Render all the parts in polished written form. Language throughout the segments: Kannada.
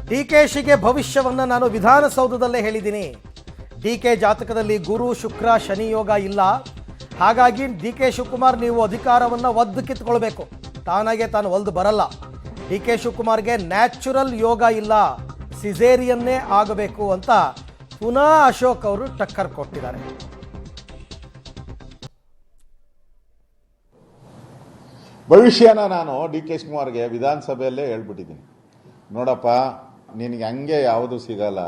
ಡಿಕೆಶಿಗೆ ಭವಿಷ್ಯವನ್ನು ನಾನು ವಿಧಾನಸೌಧದಲ್ಲೇ ಹೇಳಿದ್ದೀನಿ. ಡಿಕೆ ಜಾತಕದಲ್ಲಿ ಗುರು ಶುಕ್ರ ಶನಿ ಯೋಗ ಇಲ್ಲ. ಹಾಗಾಗಿ ಡಿಕೆ ಶಿವಕುಮಾರ್ ನೀವು ಅಧಿಕಾರವನ್ನು ಒದ್ದು ಕಿತ್ಕೊಳ್ಬೇಕು. ತಾನಾಗೆ ತಾನು ಒಲ್ದು ಬರಲ್ಲ. ಡಿಕೆ ಶಿವಕುಮಾರ್ಗೆ ನ್ಯಾಚುರಲ್ ಯೋಗ ಇಲ್ಲ, ಸಿಸೇರಿಯನ್ನೇ ಆಗಬೇಕು ಅಂತ ಪುನಃ ಅಶೋಕ್ ಅವರು ಟಕ್ಕರ್ ಕೊಟ್ಟಿದ್ದಾರೆ. ಭವಿಷ್ಯನ ನಾನು ಡಿ ಕೆ ಶಿವಕುಮಾರ್ಗೆ ವಿಧಾನಸಭೆಯಲ್ಲೇ ಹೇಳ್ಬಿಟ್ಟಿದ್ದೀನಿ. ನೋಡಪ್ಪ, ನಿನಗೆ ಹಂಗೆ ಯಾವುದು ಸಿಗಲ್ಲ.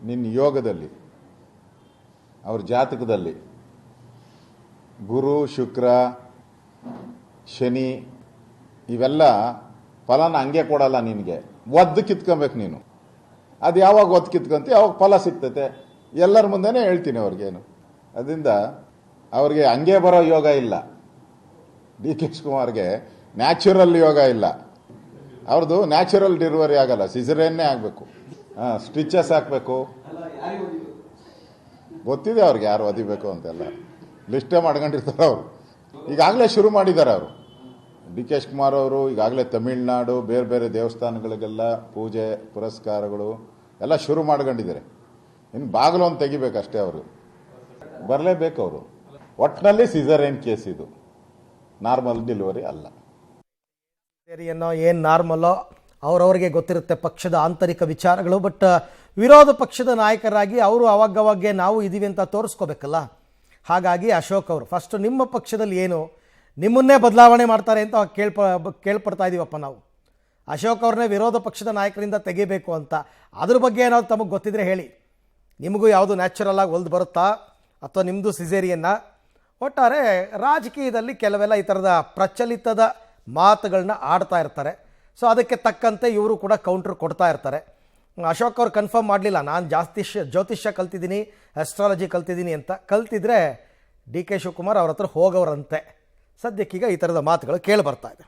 ನಿನ್ನ ಯೋಗದಲ್ಲಿ, ಅವ್ರ ಜಾತಕದಲ್ಲಿ ಗುರು ಶುಕ್ರ ಶನಿ ಇವೆಲ್ಲ ಫಲನ ಹಂಗೆ ಕೊಡಲ್ಲ. ನಿನಗೆ ಒದ್ದು ಕಿತ್ಕೊಬೇಕು. ನೀನು ಅದು ಯಾವಾಗ ಒದ್ದು ಕಿತ್ಕೊಂತ ಯಾವಾಗ ಫಲ ಸಿಗ್ತೈತೆ ಎಲ್ಲರ ಮುಂದೆನೇ ಹೇಳ್ತೀನಿ ಅವ್ರಿಗೇನು. ಅದರಿಂದ ಅವ್ರಿಗೆ ಹಂಗೆ ಬರೋ ಯೋಗ ಇಲ್ಲ. ಡಿ ಕೆ ಶಿವಕುಮಾರ್ಗೆ ನ್ಯಾಚುರಲ್ ಯೋಗ ಇಲ್ಲ. ಅವ್ರದ್ದು ನ್ಯಾಚುರಲ್ ಡೆಲಿವರಿ ಆಗಲ್ಲ, ಸಿಸರೇನ್ನೇ ಆಗಬೇಕು. ಸ್ಟಿಚಸ್ ಹಾಕಬೇಕು. ಗೊತ್ತಿದೆ ಅವ್ರಿಗೆ ಯಾರು ಒದಿಬೇಕು ಅಂತೆಲ್ಲ ಲಿಸ್ಟೇ ಮಾಡ್ಕೊಂಡಿರ್ತಾರೆ ಅವರು. ಈಗಾಗಲೇ ಶುರು ಮಾಡಿದ್ದಾರೆ ಅವರು. ಡಿ ಕೆ ಶಿವಕುಮಾರ್ ಅವರು ಈಗಾಗಲೇ ತಮಿಳ್ನಾಡು ಬೇರೆ ಬೇರೆ ದೇವಸ್ಥಾನಗಳಿಗೆಲ್ಲ ಪೂಜೆ ಪುರಸ್ಕಾರಗಳು ಎಲ್ಲ ಶುರು ಮಾಡ್ಕೊಂಡಿದ್ದಾರೆ. ಇನ್ನು ಬಾಗಿಲು ಒಂದು ತೆಗಿಬೇಕಷ್ಟೇ. ಅವರು ಬರಲೇಬೇಕು. ಅವರು ಒಟ್ಟಿನಲ್ಲಿ ಸಿಸರೇನ್ ಕೇಸ್ ಇದು, ನಾರ್ಮಲ್ ಡೆಲಿವರಿ ಅಲ್ಲ. ಏನು ನಾರ್ಮಲ್ಲೋ ಅವ್ರವ್ರಿಗೆ ಗೊತ್ತಿರುತ್ತೆ ಪಕ್ಷದ ಆಂತರಿಕ ವಿಚಾರಗಳು. ಬಟ್ ವಿರೋಧ ಪಕ್ಷದ ನಾಯಕರಾಗಿ ಅವರು ಅವಾಗವಾಗೆ ನಾವು ಇದೀವಿ ಅಂತ ತೋರಿಸ್ಕೋಬೇಕಲ್ಲ. ಹಾಗಾಗಿ ಅಶೋಕ್ ಅವರು ಫಸ್ಟ್ ನಿಮ್ಮ ಪಕ್ಷದಲ್ಲಿ ಏನು ನಿಮ್ಮನ್ನೇ ಬದಲಾವಣೆ ಮಾಡ್ತಾರೆ ಅಂತ ಕೇಳ್ಪಡ್ತಾ ಇದ್ದೀವಪ್ಪ ನಾವು. ಅಶೋಕ್ ಅವ್ರನ್ನೇ ವಿರೋಧ ಪಕ್ಷದ ನಾಯಕರಿಂದ ತೆಗಿಬೇಕು ಅಂತ. ಅದ್ರ ಬಗ್ಗೆ ಏನಾದ್ರು ತಮಗೆ ಗೊತ್ತಿದ್ರೆ ಹೇಳಿ. ನಿಮಗೂ ಯಾವುದು ನ್ಯಾಚುರಲ್ ಆಗಿ ಒಲ್ದು ಬರುತ್ತಾ ಅಥವಾ ನಿಮ್ಮದು ಸಿಸೇರಿಯನ್ನ? ಒಟ್ಟಾರೆ ರಾಜಕೀಯದಲ್ಲಿ ಕೆಲವೆಲ್ಲ ಈ ಥರದ ಪ್ರಚಲಿತದ ಮಾತುಗಳನ್ನ ಆಡ್ತಾ ಇರ್ತಾರೆ. ಸೊ ಅದಕ್ಕೆ ತಕ್ಕಂತೆ ಇವರು ಕೂಡ ಕೌಂಟ್ರ್ ಕೊಡ್ತಾ ಇರ್ತಾರೆ. ಅಶೋಕ್ ಅವ್ರು ಕನ್ಫರ್ಮ್ ಮಾಡಲಿಲ್ಲ ನಾನು ಜ್ಯೋತಿಷ್ಯ ಕಲ್ತಿದ್ದೀನಿ, ಆಸ್ಟ್ರಾಲಜಿ ಕಲ್ತಿದ್ದೀನಿ ಅಂತ. ಕಲ್ತಿದ್ರೆ ಡಿ ಕೆ ಶಿವಕುಮಾರ್ ಅವ್ರ ಹತ್ರ ಹೋಗೋರಂತೆ. ಸದ್ಯಕ್ಕೀಗ ಈ ಥರದ ಮಾತುಗಳು ಕೇಳಿ ಬರ್ತಾ ಇದೆ.